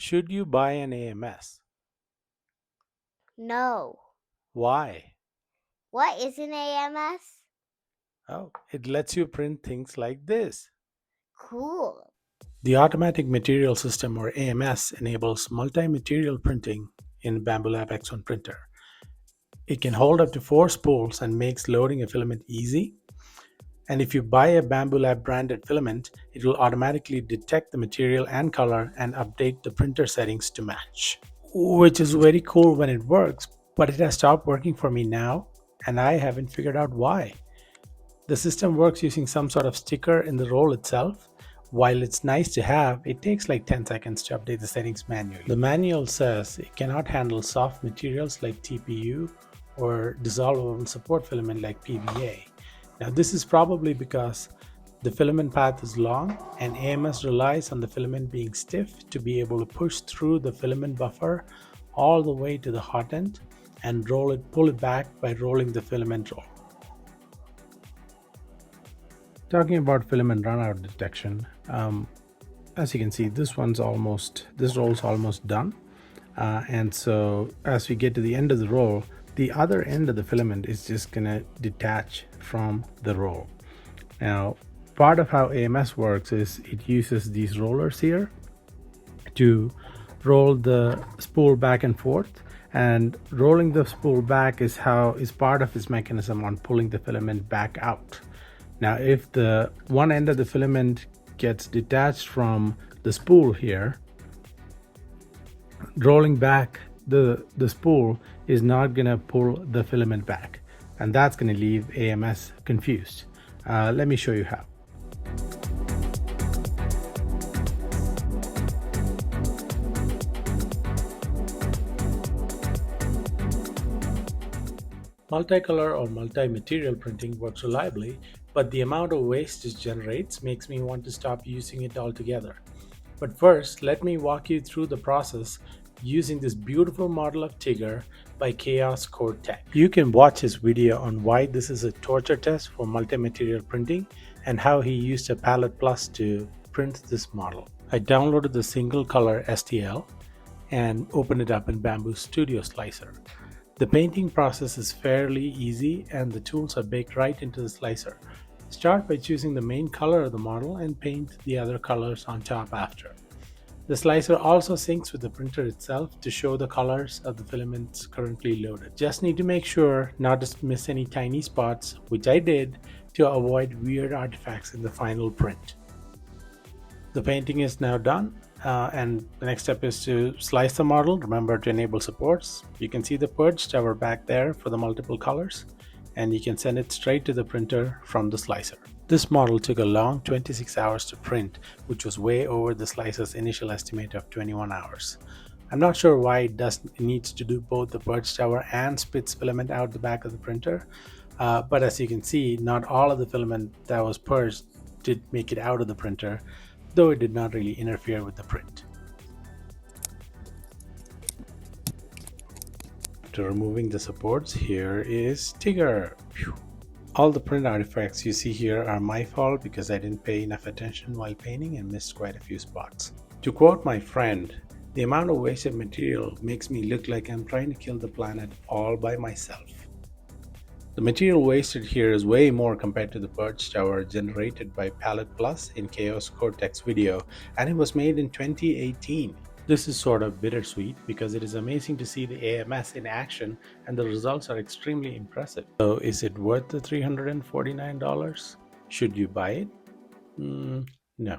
Should you buy an AMS? No. Why? What is an AMS? Oh, it lets you print things like this. Cool. The Automatic Material System, or AMS, enables multi-material printing in Bambulab X1 printer. It can hold up to 4 spools and makes loading a filament easy. And if you buy a Bambulab branded filament, it will automatically detect the material and color and update the printer settings to match, which is very cool when it works, but it has stopped working for me now, and I haven't figured out why. The system works using some sort of sticker in the roll itself. While it's nice to have, it takes like 10 seconds to update the settings manually. The manual says it cannot handle soft materials like TPU or dissolvable support filament like PVA. Now, this is probably because the filament path is long and AMS relies on the filament being stiff to be able to push through the filament buffer all the way to the hot end and pull it back by rolling the filament roll. Talking about filament runout detection, as you can see, this roll's almost done. And so as we get to the end of the roll, the other end of the filament is just gonna detach from the roll. Now, part of how AMS works is it uses these rollers here to roll the spool back and forth, and rolling the spool back is part of its mechanism on pulling the filament back out. Now, if the one end of the filament gets detached from the spool here, rolling back the spool is not going to pull the filament back, and that's going to leave AMS confused. Let me show you how. Multicolor or multi-material printing works reliably, but the amount of waste it generates makes me want to stop using it altogether. But first, let me walk you through the process using this beautiful model of Tigger by Chaos Code Tech. You can watch his video on why this is a torture test for multi-material printing and how he used a Palette Plus to print this model. I downloaded the single color STL and opened it up in Bamboo Studio Slicer. The painting process is fairly easy and the tools are baked right into the slicer. Start by choosing the main color of the model and paint the other colors on top after. The slicer also syncs with the printer itself to show the colors of the filaments currently loaded. Just need to make sure not to miss any tiny spots, which I did, to avoid weird artifacts in the final print. The painting is now done, and the next step is to slice the model. Remember to enable supports. You can see the purge tower back there for the multiple colors, and you can send it straight to the printer from the slicer. This model took a long 26 hours to print, which was way over the slicer's initial estimate of 21 hours. I'm not sure why it needs to do both the purge tower and spits filament out the back of the printer, but as you can see, not all of the filament that was purged did make it out of the printer, though it did not really interfere with the print. After removing the supports, here is Tigger. Phew. All the print artifacts you see here are my fault because I didn't pay enough attention while painting and missed quite a few spots. To quote my friend, the amount of wasted material makes me look like I'm trying to kill the planet all by myself. The material wasted here is way more compared to the purge tower generated by Palette Plus in Chaos Cortex video, and it was made in 2018. This is sort of bittersweet because it is amazing to see the AMS in action and the results are extremely impressive. So is it worth the $349? Should you buy it? No.